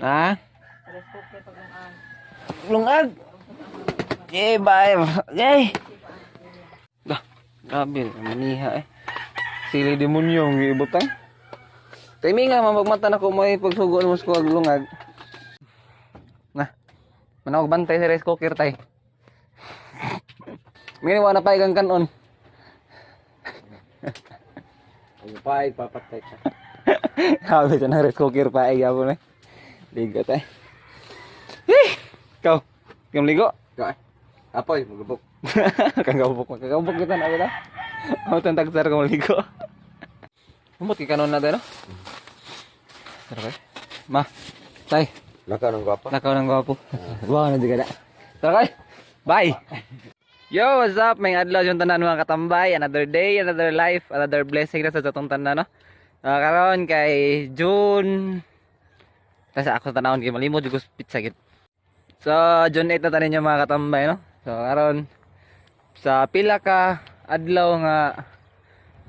Ha? Rice cooker pag lungan. Lungag. Yay, bye. Yay. Dah, grabe, maniha eh. Sili demonyo ang ibutang. Timi nga mamagmata na ko may pagsugon mo sa lungag. Nah, manawag bantay sa rice cooker tay. Miniwa na pa igang kanon. Ang paig papatay ka. Habi sa ng rice cooker pa ay gabo na. Ligo tay. Ikaw, yung ligo. Kaya, apoy, magubok. Kagabok kita na kita. Ako tantag sir kung ligo. Umot ki kanon na tayo no? Tara kay. Ma, tay, Laka ng gwapa. nakaw ng gwapo. Wow na juga da. Tara kay. Bye. Yo, what's up? May adlaw yung tanan mga katambay. Another day, another life, another blessing na sa atong tanan no. Karon kay June. Kasi ako tanawon kay malimot jud ko pizza gid. So, June 8 na tanin yung mga katambay no. So, karon sa pila ka adlaw nga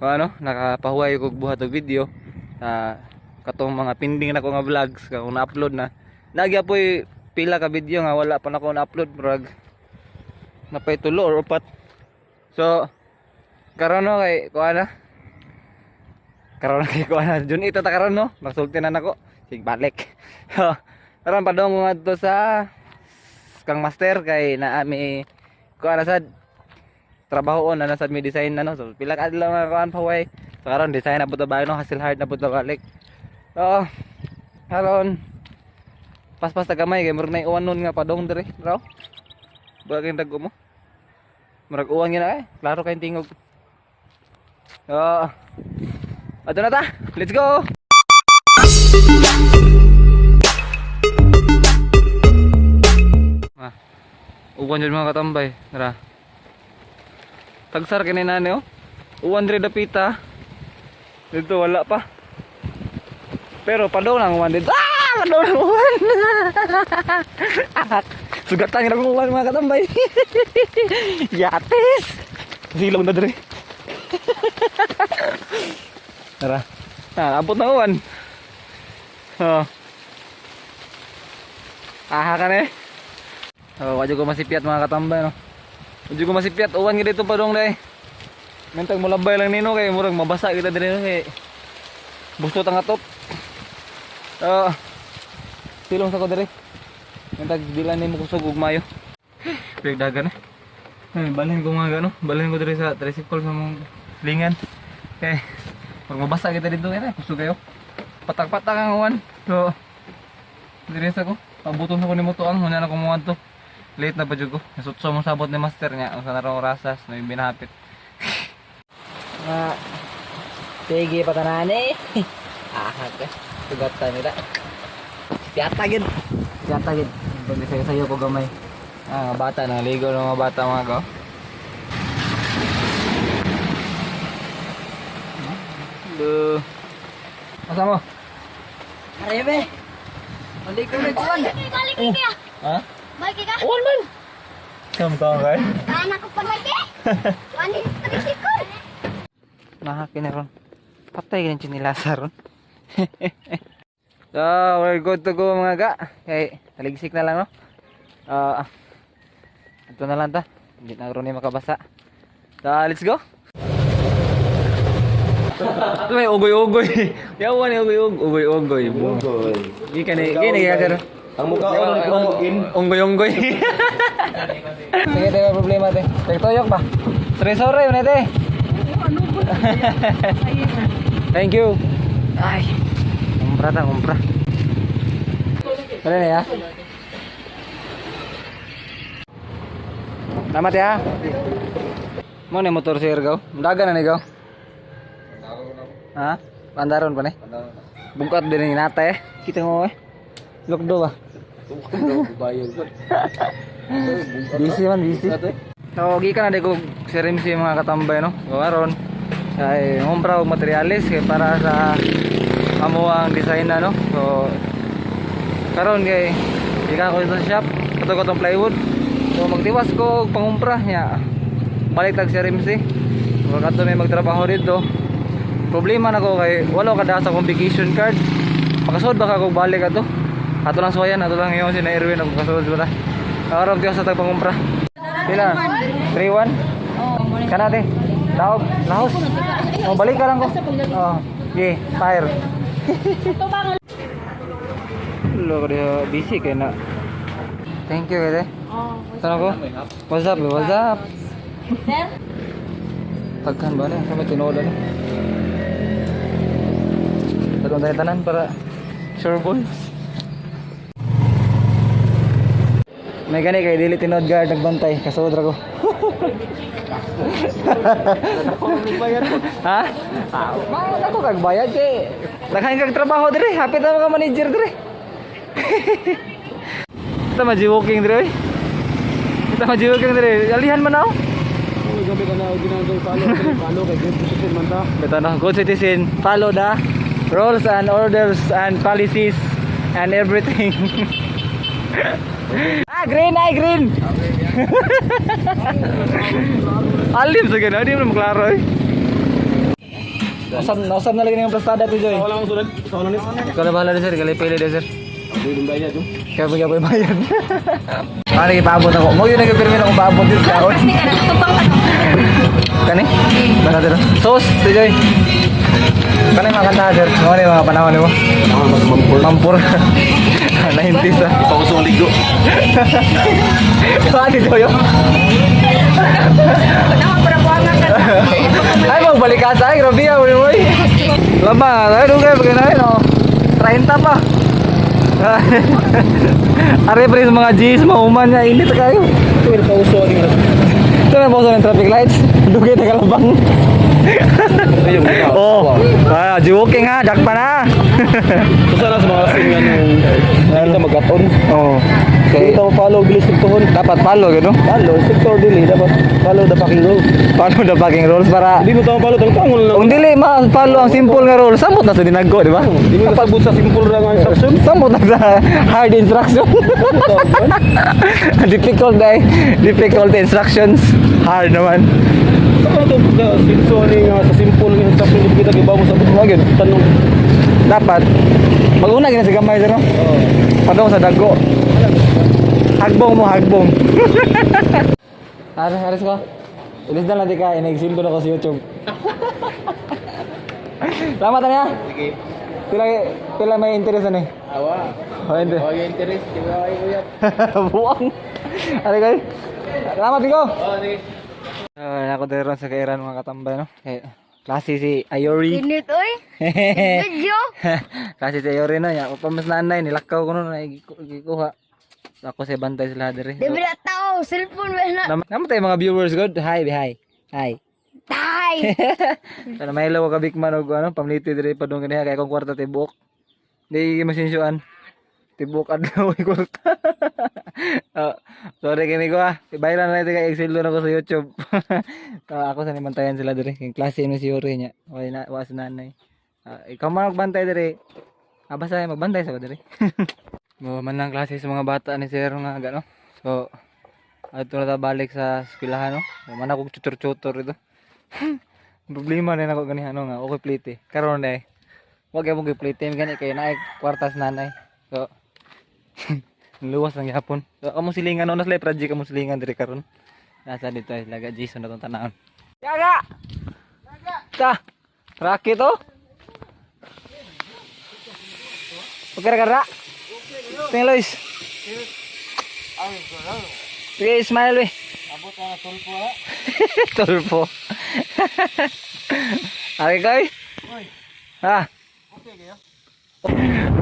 ano, nakapahuway ko buhat og video. Katong mga pending na ko nga vlogs kung na-upload na. Nagyapoy pila ka video nga wala pa na ko na-upload brag. Napay tulo or upat. So, karon no kay kuana. Karon kay kuana June 8 ta karon no. Magsulti na nako. Sig balik. Karon padong mo adto sa kang master kay naa mi kuana sad trabaho na nasa mi design na no. So pila ka adlaw nga kuan pa way. So karon design na buta ba no, hassle hard na buta balik. So karon pas-pas ta gamay kay murag nay uwan nun nga padong dire raw. Bagay dago mo. Murag uwan gyud ay. Klaro kay tingog. Ato na ta. Let's go. Uwan dyan mga katambay. Tara. Tagsar kini nani oh. Uwan diri dapita. Dito wala pa. Pero padaw lang uwan dito. Padaw lang uwan. Sugatan nga uwan mga katambay. Yatis. Silong na diri. Tara. Abot na uwan. Ka na eh. Wadyo ko masipiat mga katambay no. Wadyo ko masipiat uwan nga dito pa dong day. Mentag mo labay lang nino kay murag mabasa kita diri no kay busto tang atop. Silong sa ko diri. Mentag dilan nimo kusog ug mayo. Pigdagan eh. Balhin ko mga gano, balhin ko diri sa tricycle sa mong lingan. Okay. Pag mabasa kita dito kay kusog kayo. Patak-patak ang uwan. So diri sa ko. Pabuton sa ko nimo tuang una na ko mo adto. Late na pa jud ko. Nasutso mo sabot ni master niya ang sa narong rasas na binahapit. Sige patanane. Ka. Sugatan nila. Piyata gid. Piyata gid. Pag sayo ko gamay. Mga bata na ligo ng mga bata mga ko. Hello. Asa mo? Arebe. Balik ko na kuan. Balik ka. Ha? Balik ka. Uwan man. Kamu tahu kan? Anak ko pa lagi. Wani tricycle. Nahakin na ron. Patay ganyan chinilasar ron. So, we're good to go mga ga. Okay, taligsik na lang no. Ito na lang ta. Hindi na ron yung makabasa. So, let's go. Ito may ugoy-ugoy. Yawan yung ugoy-ugoy. Ugoy. Gini kaya Ang mukha ko ng unggoy-unggoy. Sige, tayo problema te. Tagtoyok ba? Sorry, yun te. Thank you. Ay. Kumpra. Ano na ya? Salamat ya. Mo ni motor si Ergaw. Daga na ni Gaw. Ha? Pandaron pa ni? Bungkat din ni nata eh. Kita mo eh. Lokdo ba? Busy. So, gikan na di ko sirimsi mga katambay no. So, karon ay ngumpra og materialis kay para sa amuang design na no. So, karon kay gikan ko sa shop, katong katong plywood. So, magtiwas ko og pangumpra nya. Balik tag sirimsi. So, kato may magtrabaho dito. Problema na ko kay wala kada sa kong vacation card. Makasud ba ka kog balik ato? Ato lang suwayan, ato lang yung sina Erwin ako kasulod ba ta. Araw tiyo sa tagpangumpra. Pila? 3-1? Kanate. Daog, lahos. Oh, balik ka lang ko. Oh, yeah, fire. Lo dia busy kaya na. Thank you kaya. Sana ko? What's up? What's up? Sir? Pagkan ba na? Kami tinola na. Tatong tayo tanan para sure ball. May gani kay dili tinod guard nagbantay kasodra ko. Ha? Bayad ako kag bayad kay daghan kag trabaho dire, hapit na mga manager dire. Kita maji-walking dire. Kita maji-walking dire. Alihan man ako. Gabi ka na ginagawa follow kay good position man ta. Beto na, good citizen. Follow the rules and orders and policies and everything. Green ay green. Alim sa gano'n, hindi mo naman klaro eh. Nasab na lagi ng plastada to Joy. Wala akong sunod. Sa ano nito? Ikaw na bahala din sir, kalay pili din sir. Hindi bayad yo. Kaya pa bayad. Ano ipaabot ako? Mo yun nagpipirmin akong paabot din sa kaon. Kani? Bala dito. Sauce, to Joy. Kani mga kanta sir? Mga ni mga panahon ni mo? Mampur. 90s ah. Pausong ligo. Pati Joy. Ay, magbalik ka sa akin. Grabe ah, uy. Lama, tayo dugay. Pagkinahin o. 30 pa. Are pre sa mga G's, mauman niya. Init kayo. Ito pausong ni. Ito na pauso ng traffic lights. Dugay na kalabang. Oh, joking ha. Jack pa na. Kusa na sa mga singan yung kita magaton. Oh. Okay. Kita mo follow bilis tuhon. Dapat follow, gano? Follow sector dili dapat follow the packing rule. Follow the fucking rules para Hindi mo tama follow tangtangol lang. kung dili ma-follow ang simple nga rules, samot na sa dinaggo, di ba? Hindi mo nasabot sa simple ra nga instruction. Samot na sa hard instruction. Difficult eh. Difficult instructions. Hard naman. Ano to sinso ni nga sa simple nga instruction dito kita gibaw mo sa buwagin. Tanong Dapat mag-una gina sa gamay sir no? Padong sa daggo. Hagbong mo, hagbong. Aris ko. Ilis na lang di ka, inexil ko na ko sa YouTube. Salamat na niya. sige. Pila may interest na eh. Awa. Oh, hindi. Oh, yung interest di ba ay uyap. Buwang. Ano kayo? Salamat ko. Oh, sige. Ako din ron sa kairan mga katambay no. Klase si Ayori. Init, oy. Video. Klase si Ayori no. Ya, pamas nanay nilakaw ko no, gikuha. Ako sa bantay sila dire. Di ba tao, cellphone ba na? Naman tayo mga viewers good. Hi, hi. Hi. Tay. Sana may lawa ka bikman og ano, pamliti dire pa dong kaniya kay kong kwarta tibok. Di masinsyuan. Tibok adlaw kwarta. Sorry kami ko ah. Ibayran na natin kay Excel na ko sa YouTube. Ako sa nimantayan sila dire. Yung klase ni si Yuri niya. Wala na was nanay. Ikaw man magbantay dire. Basta magbantay sa dire. Mo man lang klase sa mga bata ni Sir nga gano. So ato na ta balik sa eskwelahan no. Man ako tutor-tutor ito. Problema na ako ganihan no nga okay plate. Karon na wag gyud mo plate gani kay naay kwartas nanay. So luwas lang yapon. So amo silingan no nas project amo silingan diri karon. Nasa dito ay laga Jason na tong tanawon. Yaga. Ta. Rakit to. Pagkara-kara. Tingnan Lois. Sige, smile we. Abot na tulpo ha. Tulpo. Ari koy. Ha. Okay kayo.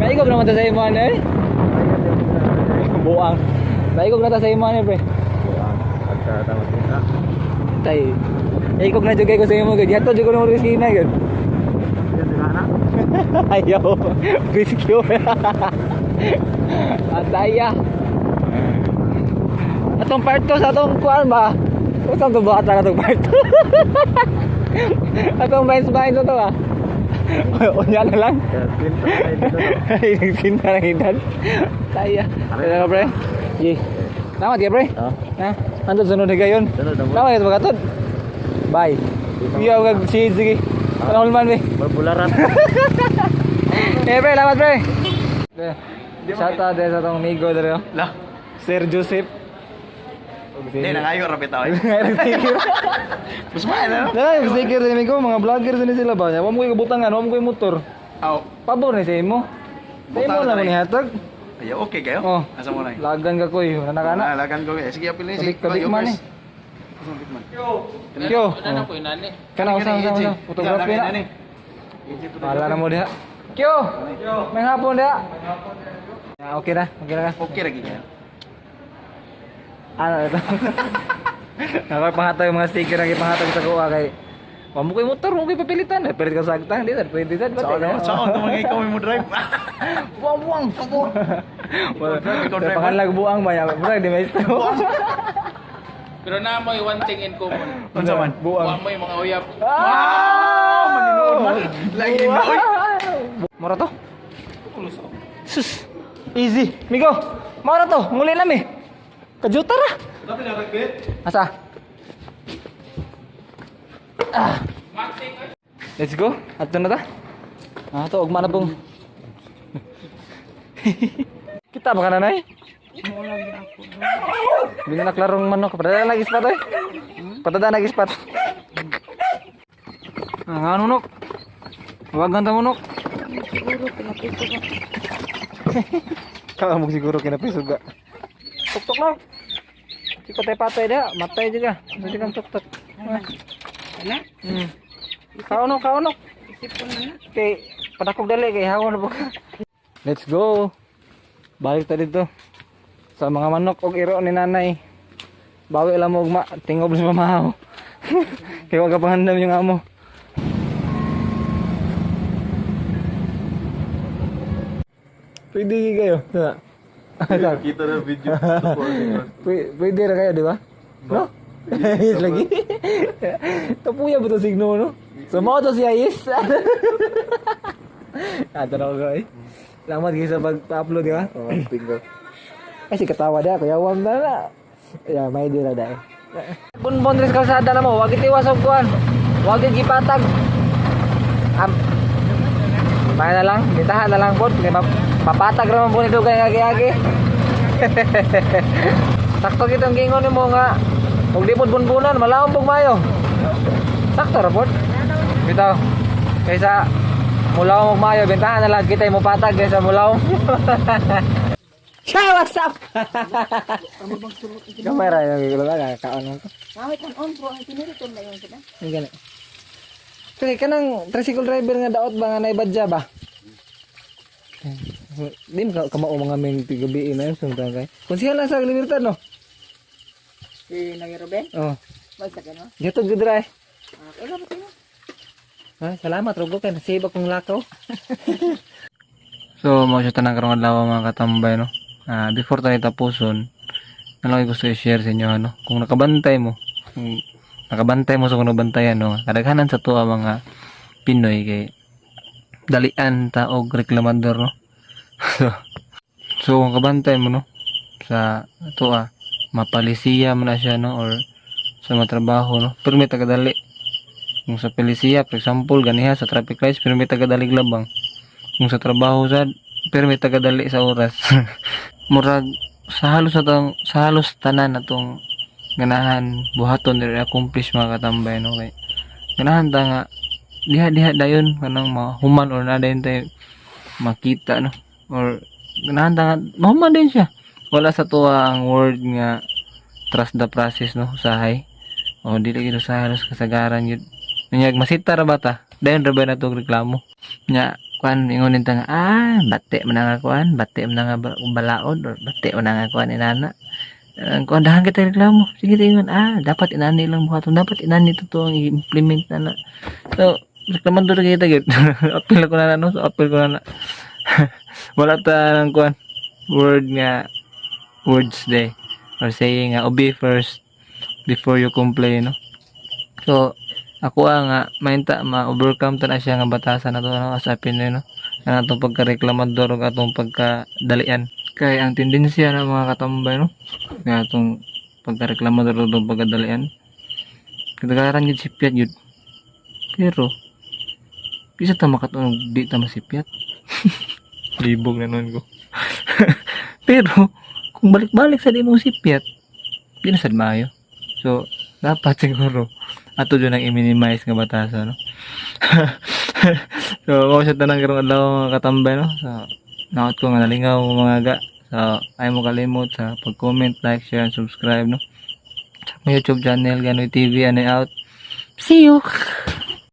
Kaya ko naman ta sa imo ano eh. Buang. Kaya ko na ta sa imo ano pre. Agka tama kita. Tay. Ikog na jugay ko sa imo gid. Yato jud ko no risky na gid. Ayaw. Risky. Ataya. Atong part 2 sa atong kuan ba? Usang to ba ata atong part 2? Atong bias to ba? Unya na lang. Nagsinta lang idan. Ataya. Ano pre? Ye. Salamat ya pre. Ha? Andun sunod na gayon. Salamat ya bagatod. Bye. Iya kag sige. Ano man be? Berbularan. Pre, salamat pre. Shout out din sa tong amigo dere. Lah. Sir Joseph. Hindi, nangayo rapit ako. Mas mahal na, no? Dai, sticker din amigo, mga vlogger din sila ba. Wa mo koy kabutangan, wa mo koy motor. Aw. Pabor ni sa imo. Sa imo Butang lang na ni hatag. Ay, okay kayo? Oh. Asa mo na yun? Lagan ka koy, nanakana. Lagan ko kayo. Sige, apil na yun. Kabik man eh. Yo. Ano ko inani? Kana usang fotografi na. Pala na mo diha. Kyo. May hapon diha. Ya, okay na. Okay na ka. Okay lagi kayo. Ano ito? Ako panghatag yung mga sticker ang ipahatag sa kuha kay wa mo koy motor, mo koy papilitan. Pilit ka sagtang, di sad pwede sad. Saan naman ikaw mo drive? Buang. Ikaw drive. Pangalag buang ba ya? Bro, di maestro. Pero na mo one thing in common. Unsa man? Wa Buang. mo yung mga uyap. Ah! Maninood man. Lagi na, oy. Mora to? Sus. Easy. Migo. Mora to. Nguli nami. Kajuta ra. Tapi na ragbit. Asa? Let's go. Ato na ta. To ugma na pong. Kita ba kananay? Hindi na naklarong manok. Padada lagi spot eh. Padada lagi spot. Nga nunok. Huwag ganda munok. Kala mo siguro kinapisog ka. Tuk-tuk na. Si patay-patay dia, matay juga. Jadi kan tuk-tuk. Ano? Kaunok. Kay padakog dali kay hawon na ka. Let's go. Balik ta dito. Sa mga manok og iro ni nanay. Bawi lang mo ugma, tingob sa mamahaw. Kay wag ka pangandam yung amo. Pwede kayo. Kita na video. Pwede na kayo, di ba? No? Yes lagi. Tapuya ba ito signo, no? So, mo to siya, yes. Taraw ko eh. Salamat kayo sa pag-upload, di ba? Oo, tingko. Kasi katawa dia, kaya wam na na. Ya, may di na dahil. Bunbon rin kalsada na mo, wag itiwas og kuhan. Wag gipatag. Maya na lang, bitahan na lang po. Mapatag naman po nito kaya agi-agi. Sakto kitang gingon mo nga. Huwag di po bunbunan, malawang pong mayo. Sakto ra po. Bitaw. Kaysa mulawang mong mayo, bentahan na lang kita mo patag kaysa mulawang. Ciao, what's up? Kamera yung gigulo ka, kaon ko. Ngawit ang on bro, ang piniriton na yun sila. Ang gana. Kaya kanang tricycle driver nga daot ba nga naibadya ba? Di mo kamao mga ming tigabi na yun sundan kay. Kung siya lang sa Libertad no? Si Nagi Ruben? Oo. Wag sa gano? Gatog gud ra. Kailan ba kayo? Salamat Rogo kay nasave akong lakaw. So mo siya tanang karong adlaw mga katambay no. Before tayo tapuson, ano gusto i-share sa inyo ano, kung nakabantay mo sa kuno bantayan no, kadaghanan sa tuwa mga Pinoy kay dalian ta og reklamador no. So kung kabantay mo no sa tuwa, mapalisiya mo na siya no or sa matrabaho no, pero may tagadali. Kung sa polisiya, for example, ganiha sa traffic lights, pero may tagadali labang. Kung sa trabaho sad, pero may tagadali sa oras. Murag sa halos tanan natong ganahan buhaton diri accomplish mga katambay no kay ganahan ta nga diha dayon kanang mahuman or na dayon tay makita no or ganahan ta nga mahuman din siya. Wala sa tuwa ang word nga trust the process no usahay o dili gyud sa halos kasagaran yun nyag masita ra bata dayon ra ba na tong reklamo nya kuan ingon ta nga bate man nga kuan bate man nga balaod or bate man nga kuan inana kuan dahan kita reklamo sige ingon dapat inani lang buhaton dapat inani to ang i-implement na so reklamador kita gyud apil ko na no so apil ko na wala ta nang kuan words day or saying obey first before you complain no. So ako nga mainta ma-overcome ta na siya nga batasan na to no as a Pinoy no nga atong pagkareklamador ug atong pagkadalian kay ang tendensya ng mga katambay no nga atong pagkareklamador ug atong pagkadalian kadagaran gyud sipyat gyud pero bisa ta makatunog di ta masipyat libog na nun ko Pero kung balik-balik sa di mo sipyat, di na sad maayo. So dapat siguro ato dyan ang i-minimize nga batasan, no? So mao siya tanang karong adlaw mga katambay, no? So naot ko nga nalingaw mga ga. So ay mo kalimot sa pag-comment, like, share, and subscribe, no? Sa my YouTube channel Ganoy TV, and out. See you.